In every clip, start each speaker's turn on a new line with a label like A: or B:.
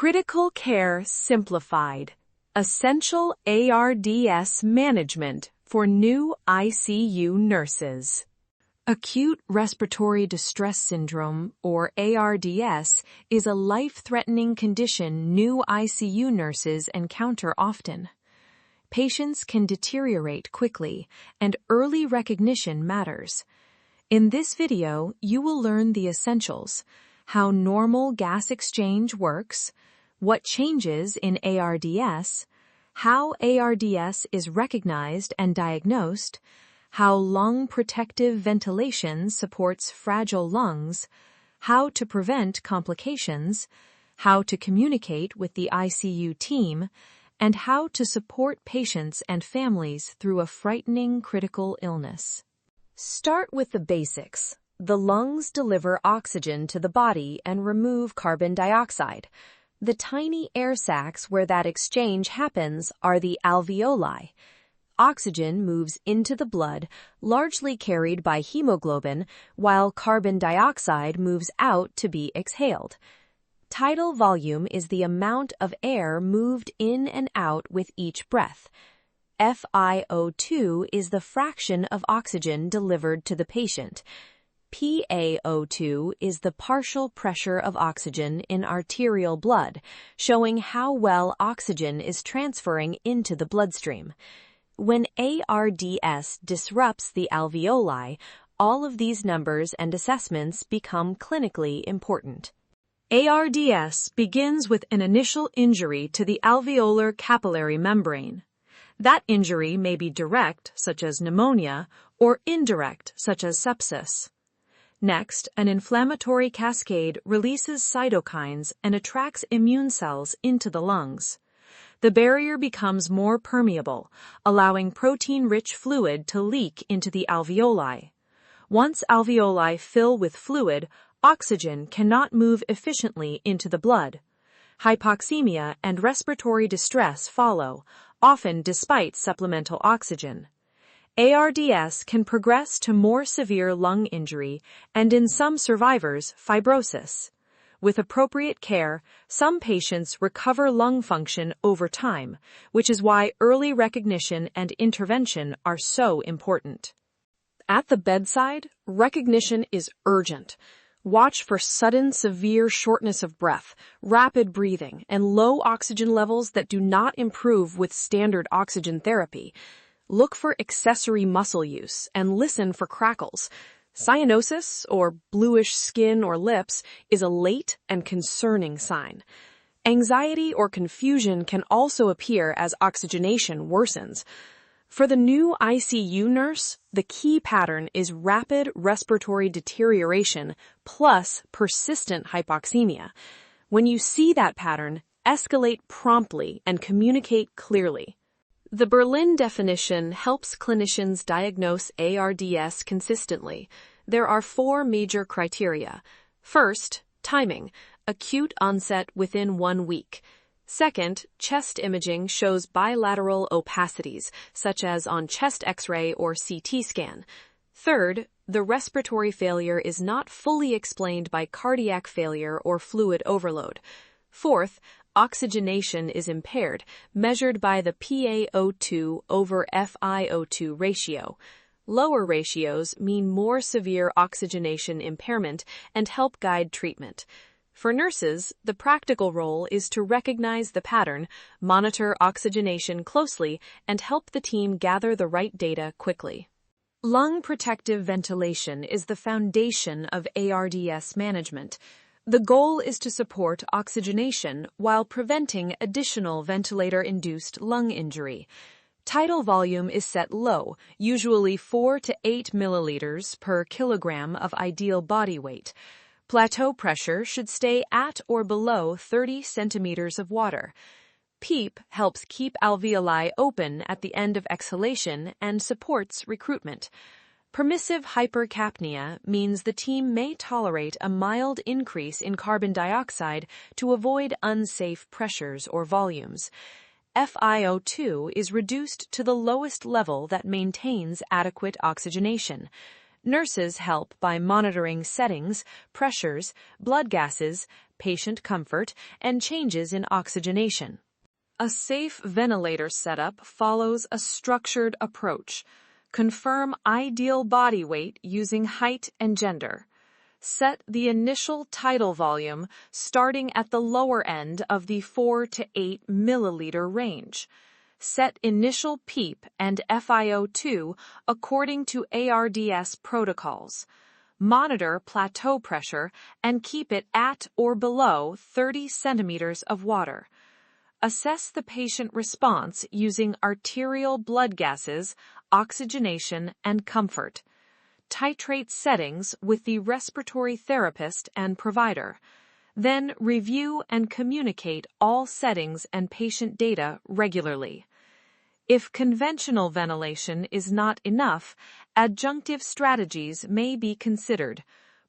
A: Critical Care Simplified, Essential ARDS Management for New ICU Nurses. Acute Respiratory Distress Syndrome, or ARDS, is a life-threatening condition new ICU nurses encounter often. Patients can deteriorate quickly, and early recognition matters. In this video, you will learn the essentials: how normal gas exchange works, what changes in ARDS, how ARDS is recognized and diagnosed, how lung protective ventilation supports fragile lungs, how to prevent complications, how to communicate with the ICU team, and how to support patients and families through a frightening critical illness. Start with the basics. The lungs deliver oxygen to the body and remove carbon dioxide. The tiny air sacs where that exchange happens are the alveoli. Oxygen moves into the blood, largely carried by hemoglobin, while carbon dioxide moves out to be exhaled. Tidal volume is the amount of air moved in and out with each breath. FiO₂ is the fraction of oxygen delivered to the patient. PaO₂ is the partial pressure of oxygen in arterial blood, showing how well oxygen is transferring into the bloodstream. When ARDS disrupts the alveoli, all of these numbers and assessments become clinically important. ARDS begins with an initial injury to the alveolar capillary membrane. That injury may be direct, such as pneumonia, or indirect, such as sepsis. Next, an inflammatory cascade releases cytokines and attracts immune cells into the lungs. The barrier becomes more permeable, allowing protein-rich fluid to leak into the alveoli. Once alveoli fill with fluid, oxygen cannot move efficiently into the blood. Hypoxemia and respiratory distress follow, often despite supplemental oxygen. ARDS can progress to more severe lung injury and, in some survivors, fibrosis. With appropriate care, some patients recover lung function over time, which is why early recognition and intervention are so important. At the bedside, recognition is urgent. Watch for sudden severe shortness of breath, rapid breathing, and low oxygen levels that do not improve with standard oxygen therapy. Look for accessory muscle use and listen for crackles. Cyanosis, or bluish skin or lips, is a late and concerning sign. Anxiety or confusion can also appear as oxygenation worsens. For the new ICU nurse, the key pattern is rapid respiratory deterioration plus persistent hypoxemia. When you see that pattern, escalate promptly and communicate clearly. The Berlin definition helps clinicians diagnose ARDS consistently. There are 4 major criteria. First, timing, acute onset within 1 week. Second, chest imaging shows bilateral opacities, such as on chest X-ray or CT scan. Third, the respiratory failure is not fully explained by cardiac failure or fluid overload. Fourth, oxygenation is impaired, measured by the PaO₂ over FiO₂ ratio. Lower ratios mean more severe oxygenation impairment and help guide treatment. For nurses, the practical role is to recognize the pattern, monitor oxygenation closely, and help the team gather the right data quickly. Lung protective ventilation is the foundation of ARDS management. The goal is to support oxygenation while preventing additional ventilator-induced lung injury. Tidal volume is set low, usually 4 to 8 milliliters per kilogram of ideal body weight. Plateau pressure should stay at or below 30 centimeters of water. PEEP helps keep alveoli open at the end of exhalation and supports recruitment. Permissive hypercapnia means the team may tolerate a mild increase in carbon dioxide to avoid unsafe pressures or volumes. FiO₂ is reduced to the lowest level that maintains adequate oxygenation. Nurses help by monitoring settings, pressures, blood gases, patient comfort, and changes in oxygenation. A safe ventilator setup follows a structured approach. Confirm ideal body weight using height and gender. Set the initial tidal volume starting at the lower end of the 4 to 8 milliliter range. Set initial PEEP and FiO₂ according to ARDS protocols. Monitor plateau pressure and keep it at or below 30 centimeters of water. Assess the patient response using arterial blood gases, oxygenation, and comfort. Titrate settings with the respiratory therapist and provider. Then review and communicate all settings and patient data regularly. If conventional ventilation is not enough, adjunctive strategies may be considered: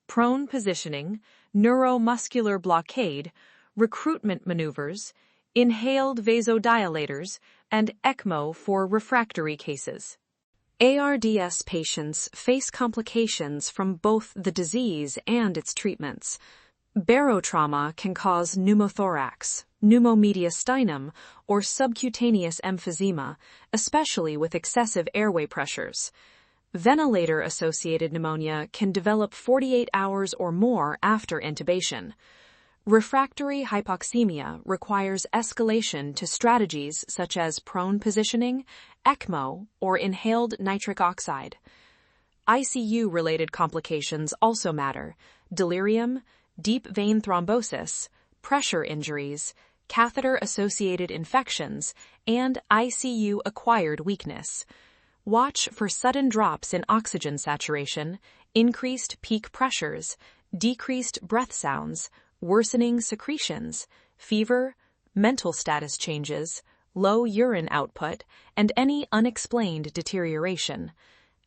A: prone positioning, neuromuscular blockade, recruitment maneuvers, inhaled vasodilators, and ECMO for refractory cases. ARDS patients face complications from both the disease and its treatments. Barotrauma can cause pneumothorax, pneumomediastinum, or subcutaneous emphysema, especially with excessive airway pressures. Ventilator-associated pneumonia can develop 48 hours or more after intubation. Refractory hypoxemia requires escalation to strategies such as prone positioning, ECMO, or inhaled nitric oxide. ICU-related complications also matter: delirium, deep vein thrombosis, pressure injuries, catheter-associated infections, and ICU-acquired weakness. Watch for sudden drops in oxygen saturation, increased peak pressures, decreased breath sounds, worsening secretions, fever, mental status changes, low urine output, and any unexplained deterioration.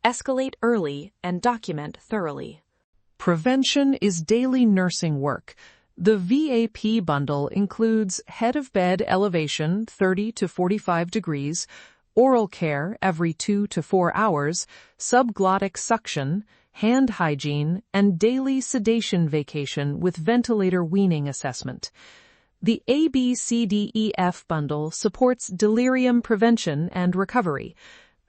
A: Escalate early and document thoroughly.
B: Prevention is daily nursing work. The VAP bundle includes head of bed elevation 30 to 45 degrees, oral care every 2 to 4 hours, subglottic suction, hand hygiene, and daily sedation vacation with ventilator weaning assessment. The ABCDEF bundle supports delirium prevention and recovery.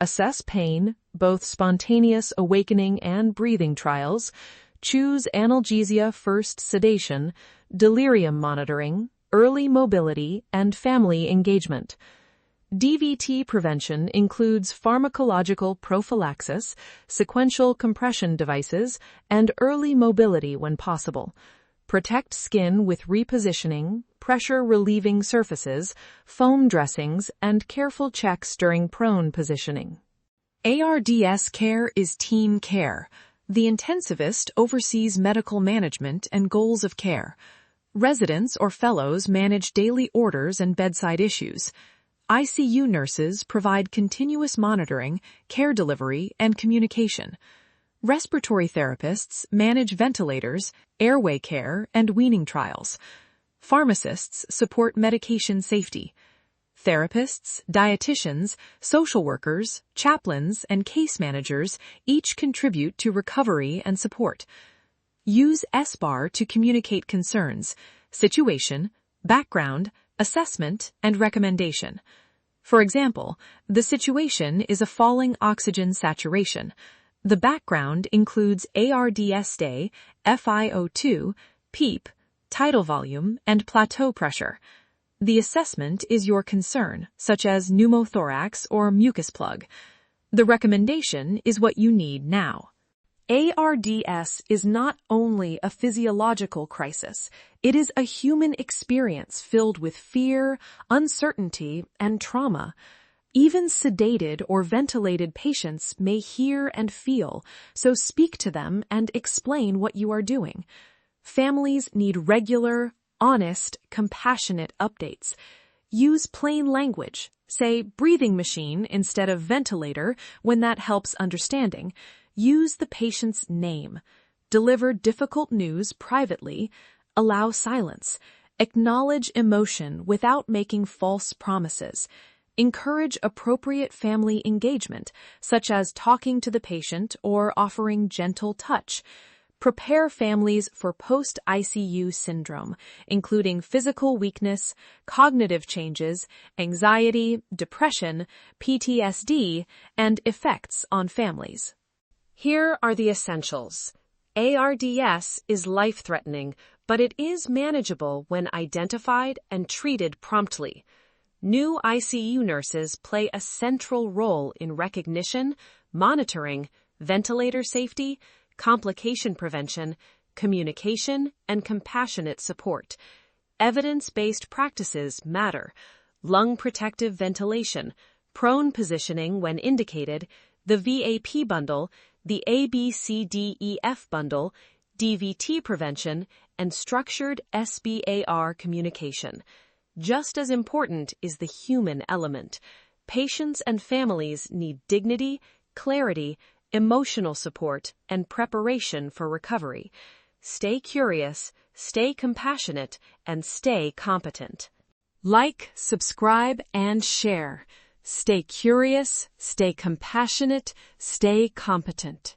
B: Assess pain, both spontaneous awakening and breathing trials. Choose analgesia first sedation, delirium monitoring, early mobility, and family engagement. DVT prevention includes pharmacological prophylaxis, sequential compression devices, and early mobility when possible. Protect skin with repositioning, pressure-relieving surfaces, foam dressings, and careful checks during prone positioning. ARDS care is team care. The intensivist oversees medical management and goals of care. Residents or fellows manage daily orders and bedside issues. ICU nurses provide continuous monitoring, care delivery, and communication. Respiratory therapists manage ventilators, airway care, and weaning trials. Pharmacists support medication safety. Therapists, dietitians, social workers, chaplains, and case managers each contribute to recovery and support. Use SBAR to communicate concerns, situation, background, assessment, and recommendation. For example, the situation is a falling oxygen saturation. The background includes ARDS day, FiO₂, PEEP, tidal volume, and plateau pressure. The assessment is your concern, such as pneumothorax or mucus plug. The recommendation is what you need now. ARDS is not only a physiological crisis, it is a human experience filled with fear, uncertainty, and trauma. Even sedated or ventilated patients may hear and feel, so speak to them and explain what you are doing. Families need regular, honest, compassionate updates. Use plain language. Say breathing machine instead of ventilator when that helps understanding. Use the patient's name. Deliver difficult news privately. Allow silence. Acknowledge emotion without making false promises. Encourage appropriate family engagement, such as talking to the patient or offering gentle touch.
A: Prepare families for post-ICU syndrome, including physical weakness, cognitive changes, anxiety, depression, PTSD, and effects on families. Here are the essentials. ARDS is life-threatening, but it is manageable when identified and treated promptly. New ICU nurses play a central role in recognition, monitoring, ventilator safety, complication prevention, communication, and compassionate support. Evidence-based practices matter. Lung protective ventilation, prone positioning when indicated, the VAP bundle, the ABCDEF bundle, DVT prevention, and structured SBAR communication. Just as important is the human element. Patients and families need dignity, clarity, emotional support, and preparation for recovery. Stay curious, stay compassionate, and stay competent. Like, subscribe, and share. Stay curious, stay compassionate, stay competent.